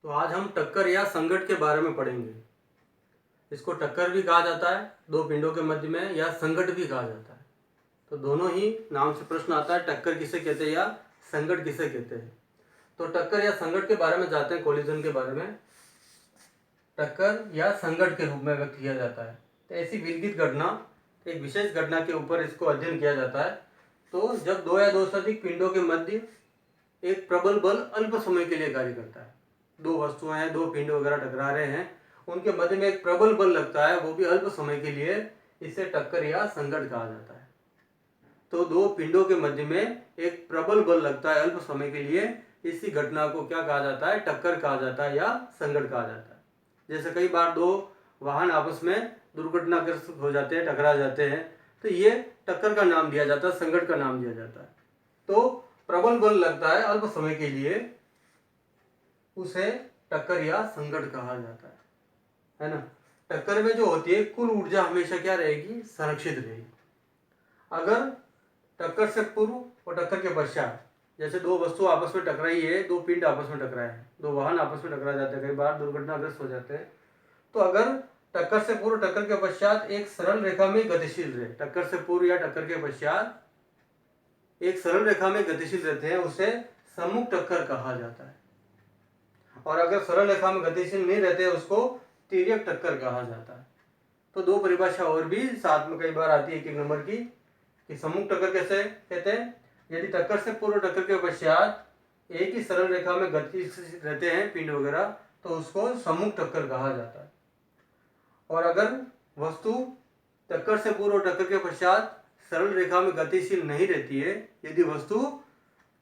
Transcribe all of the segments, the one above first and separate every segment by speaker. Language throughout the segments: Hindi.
Speaker 1: तो आज हम टक्कर या संघट के बारे में पढ़ेंगे। इसको टक्कर भी कहा जाता है दो पिंडों के मध्य में, या संघट भी कहा जाता है। तो दोनों ही नाम से प्रश्न आता है, टक्कर किसे कहते हैं या संघट किसे कहते हैं। तो टक्कर या संघट के बारे में जानते हैं। कोलिजन के बारे में टक्कर या संघट के रूप में व्यक्त किया जाता है। तो ऐसी विलगित घटना, एक विशेष घटना के ऊपर इसको अध्ययन किया जाता है। तो जब दो या दो से अधिक पिंडों के मध्य एक प्रबल बल अल्प समय के लिए कार्य करता है। दो वस्तुएं हैं, दो पिंड वगैरह टकरा रहे हैं, उनके मध्य में एक प्रबल बल लगता है, वो भी अल्प समय के लिए, इसे टक्कर या संघट कहा जाता है। तो दो पिंडों के मध्य में एक प्रबल बल लगता है अल्प समय के लिए, इसी घटना को क्या कहा जाता है? टक्कर कहा जाता है या संघट कहा जाता है। जैसे कई बार दो वाहन आपस में दुर्घटनाग्रस्त हो जाते हैं, टकरा जाते हैं, तो ये टक्कर का नाम दिया जाता है, संघट का नाम दिया जाता है। तो प्रबल बल लगता है अल्प समय के लिए, उसे टक्कर या संघट कहा जाता है ना। टक्कर में जो होती है कुल ऊर्जा हमेशा क्या रहेगी? संरक्षित रहेगी। अगर टक्कर से पूर्व और टक्कर के पश्चात, जैसे दो वस्तु आपस में टकराई है, दो पिंड आपस में टकराए हैं, दो वाहन आपस में टकरा जाते हैं, कई बार दुर्घटनाग्रस्त हो जाते हैं। तो अगर टक्कर से पूर्व टक्कर के पश्चात एक सरल रेखा में गतिशील रहे, टक्कर से पूर्व या टक्कर के पश्चात एक सरल रेखा में गतिशील रहते हैं, उसे सम्मुख टक्कर कहा जाता है। और अगर सरल रेखा में गतिशील नहीं रहते, उसको तिर्यक टक्कर कहा जाता है। तो दो परिभाषा और भी साथ में कई बार आती है, एक नंबर की, कि सम्मुख टक्कर कैसे कहते हैं? यदि टक्कर से पूर्व टक्कर के पश्चात एक ही सरल रेखा में गतिशील रहते हैं पिंड वगैरह, तो उसको सम्मुख टक्कर कहा जाता है। और अगर वस्तु टक्कर से पूर्व टक्कर के पश्चात सरल रेखा में गतिशील नहीं रहती है, यदि वस्तु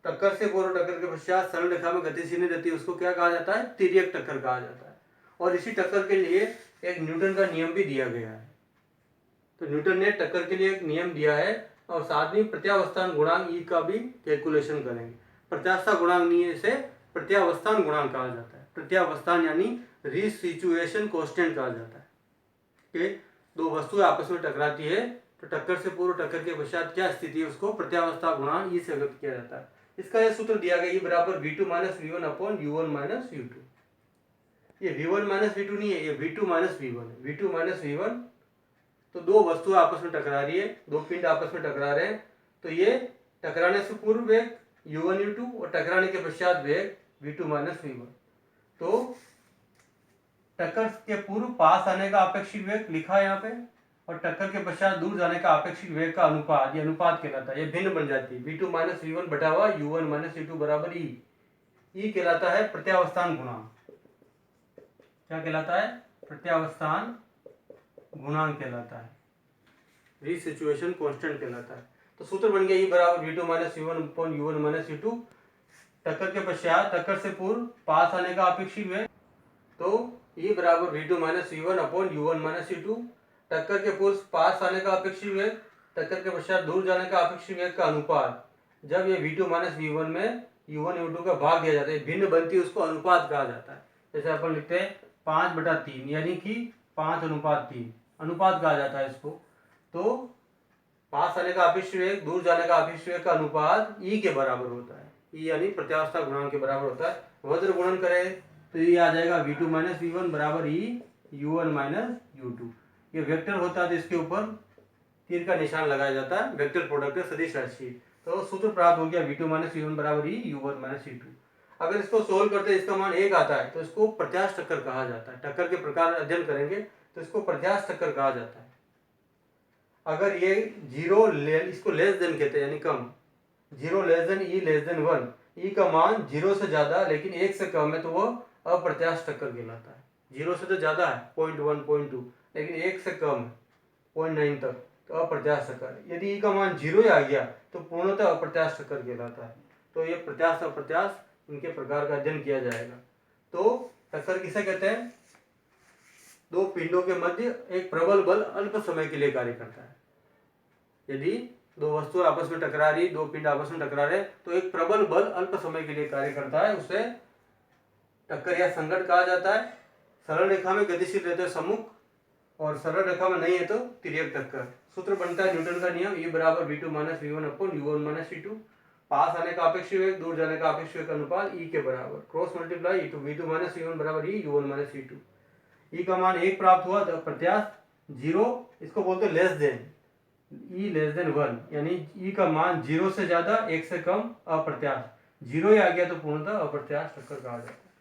Speaker 1: टक्कर से पूर्व टक्कर के पश्चात सरल रेखा में गतिशील नहीं रहती है, उसको क्या कहा जाता है? तिर्यक टक्कर कहा जाता है। और इसी टक्कर के लिए एक न्यूटन का नियम भी दिया गया है। तो न्यूटन ने टक्कर के लिए एक नियम दिया है, और साथ में प्रत्यावस्थान गुणांक ई का भी कैलकुलेशन करेंगे। प्रत्यास्था गुणांक नहीं है, इसे प्रत्यावस्थान गुणांक कहा जाता है। प्रत्यावस्थान यानी रिसिचुएशन कांस्टेंट कहा जाता है। कि दो वस्तुएं आपस में टकराती है, तो टक्कर से पूर्व टक्कर के पश्चात क्या स्थिति है, उसको प्रत्यावस्था गुणांक ई से व्यक्त किया जाता है। इसका यह सूत्र दिया गया, E बराबर V2 minus V1 upon U1 minus U2। ये V1 माइनस V2 नहीं है, ये V2 माइनस V1 है। V2 माइनस V1, तो दो वस्तुएं आपस में टकरा रही है, दो पिंड आपस में टकरा रहे हैं, तो ये टकराने से पूर्व वेग U1 U2 और टकराने के पश्चात वेग V2 माइनस V1। तो टक्कर के पूर्व पास आने का अपेक्षित वेग लिखा है यहाँ पे, और टक्कर के पश्चात दूर जाने का अपेक्षित वेग का अनुपात, ये अनुपात कहलाता है, ये भिन्न बन जाती है। V2 माइनस V1 बटा हुआ U1 माइनस U2 बराबर E। E कहलाता है प्रत्यावस्थान गुणांक। क्या कहलाता है? प्रत्यावस्थान गुणांक कहलाता है, रिसिचुएशन कांस्टेंट कहलाता है। तो सूत्र बन गया E बराबर V2 minus U1 upon U1 minus U2। टक्कर के पश्चात टक्कर से पूर्व पास आने का अपेक्षित वेग, तो E बराबर V2 minus V1 upon U1 minus U2। टक्कर के पूर्व पास आने का अपेक्षित वेग, टक्कर के पश्चात दूर जाने का अपेक्षित वेग का अनुपात, जब ये V2 माइनस V1 में U1 U2 का भाग दिया जाता है, भिन्न बनती है, उसको अनुपात कहा जाता है। जैसे अपन लिखते हैं 5/3, यानी कि 5:3 अनुपात कहा जाता है इसको। तो पास आने का अपेक्षित वेग, दूर जाने का अपेक्षित वेग का अनुपात E के बराबर होता है। E यानी प्रत्यावस्था गुणांक के बराबर होता है। वज्र गुणन करें तो ये आ जाएगा V2 माइनस V1 बराबर E U1 माइनस U2। ये वेक्टर होता है, तो इसके ऊपर तीर का निशान लगाया जाता है, वेक्टर प्रोडक्ट है, सदिश राशि। तो सूत्र प्राप्त हो गया V2 माइनस V1 बराबर E U1 माइनस U2। अगर इसको सोल्व करते हैं, इसका मान 1 आता है, तो इसको प्रत्यास्थ टक्कर कहा जाता है। टक्कर के प्रकार अध्ययन करेंगे तो इसको प्रत्यास्थ टक्कर कहा जाता है। अगर ये जीरो इसको लेस देन कहते हैं, यानी कम, 0 less than E less than 1, E का मान 0 से ज्यादा लेकिन 1 से कम है, तो वो अप्रत्यास्थ टक्कर कहलाता है। 0 से तो ज्यादा है 0.1 0.2, लेकिन 1 से कम 0.9 तक, तो अप्रत्यास्थ टक्कर। यदि E का मान 0 आ गया तो पूर्णतः अप्रत्यास्थ टक्कर कहलाता है। तो ये प्रत्यास्थ अप्रत्यास्थ इनके प्रकार का अध्ययन किया जाएगा। तो टक्कर किसे कहते हैं? दो पिंडों के मध्य एक प्रबल बल अल्प समय के लिए कार्य करता है। यदि दो वस्तुएं आपस में टकरा रही, दो पिंड आपस में टकरा रहे, तो एक प्रबल बल अल्प समय के लिए कार्य करता है, उसे टक्कर या संघट कहा जाता है। सरल रेखा में गतिशील रहते हैं सम्मुख, और सरल रेखा में नहीं है तो तिर्यक टक्कर। सूत्र बनता है न्यूटन का नियम, E बराबर V2 minus V1 upon U1 minus U2। पास आने का अपेक्षित वेग, दूर जाने का अपेक्षित वेग का अनुपात E के बराबर, cross multiply E2 V2 minus E1 बराबर E U1 minus E2। E का मान 1 प्राप्त हुआ तो प्रत्यास्थ 0, इसको बोलते हैं less than, E less than 1, यानी E का मान 0 से ज्यादा 1 से कम अप्रत्यास्थ, 0 ही आ गया तो पूर्णतः अप्रत्यास्थ टक्कर कहा जाता है।